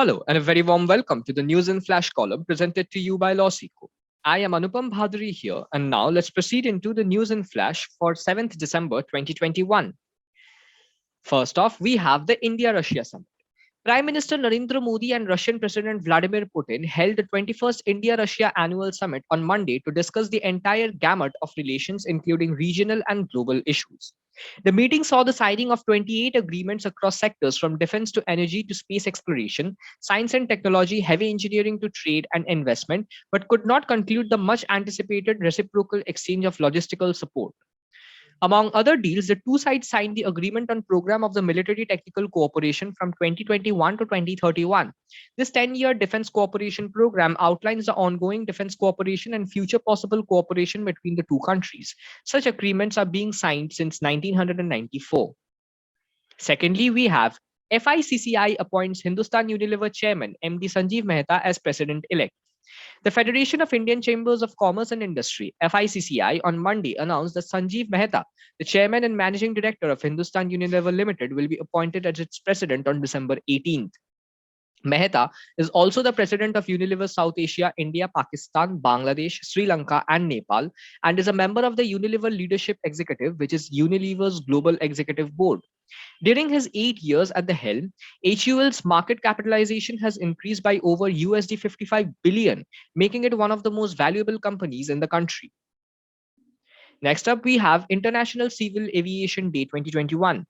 Hello, and a very warm welcome to the News in Flash column presented to you by LawSeco. I am Anupam Bhaduri here, and now let's proceed into the News in Flash for 7th December 2021. First off, we have the India Russia summit. Prime Minister Narendra Modi and Russian President Vladimir Putin held the 21st India Russia Annual Summit on Monday to discuss the entire gamut of relations, including regional and global issues. The meeting saw the signing of 28 agreements across sectors from defense to energy to space exploration, science and technology, heavy engineering to trade and investment, but could not conclude the much anticipated reciprocal exchange of logistical support. Among other deals, the two sides signed the agreement on program of the military technical cooperation from 2021 to 2031. This 10-year defense cooperation program outlines the ongoing defense cooperation and future possible cooperation between the two countries. Such agreements are being signed since 1994. Secondly, we have FICCI appoints Hindustan Unilever chairman MD Sanjeev Mehta as president-elect. The Federation of Indian Chambers of Commerce and Industry, FICCI, on Monday announced that Sanjeev Mehta, the chairman and managing director of Hindustan Unilever Limited, will be appointed as its president on December 18th. Mehta is also the president of Unilever South Asia, India, Pakistan, Bangladesh, Sri Lanka, and Nepal, and is a member of the Unilever Leadership Executive, which is Unilever's global executive board. During his 8 years at the helm, HUL's market capitalization has increased by over USD 55 billion, making it one of the most valuable companies in the country. Next up, we have International Civil Aviation Day 2021.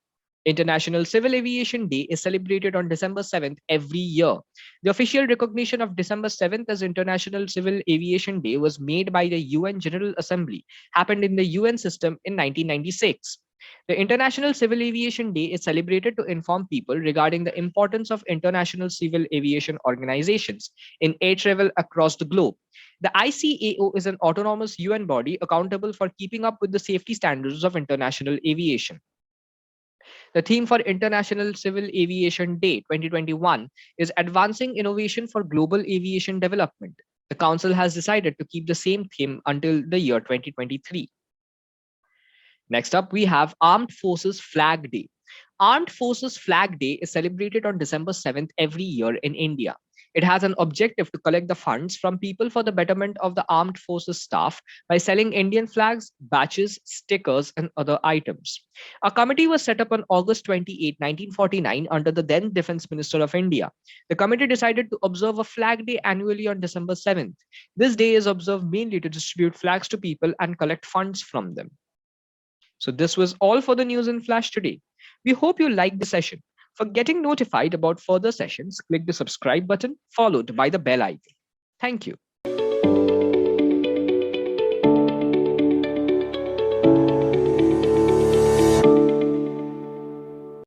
International Civil Aviation Day is celebrated on December 7th every year. The official recognition of December 7th as International Civil Aviation Day was made by the UN General Assembly, happened in the UN system in 1996. The International Civil Aviation Day is celebrated to inform people regarding the importance of international civil aviation organizations in air travel across the globe. The ICAO is an autonomous UN body accountable for keeping up with the safety standards of international aviation. The theme for International Civil Aviation Day 2021 is Advancing Innovation for Global Aviation Development. The Council has decided to keep the same theme until the year 2023. Next up, we have Armed Forces Flag Day. Armed Forces Flag Day is celebrated on December 7th every year in India. It has an objective to collect the funds from people for the betterment of the armed forces staff by selling Indian flags, badges, stickers, and other items. A committee was set up on August 28, 1949, under the then Defense Minister of India. The committee decided to observe a Flag Day annually on December 7th. This day is observed mainly to distribute flags to people and collect funds from them. So this was all for the news in Flash today. We hope you liked the session. For getting notified about further sessions, click the subscribe button followed by the bell icon. Thank you.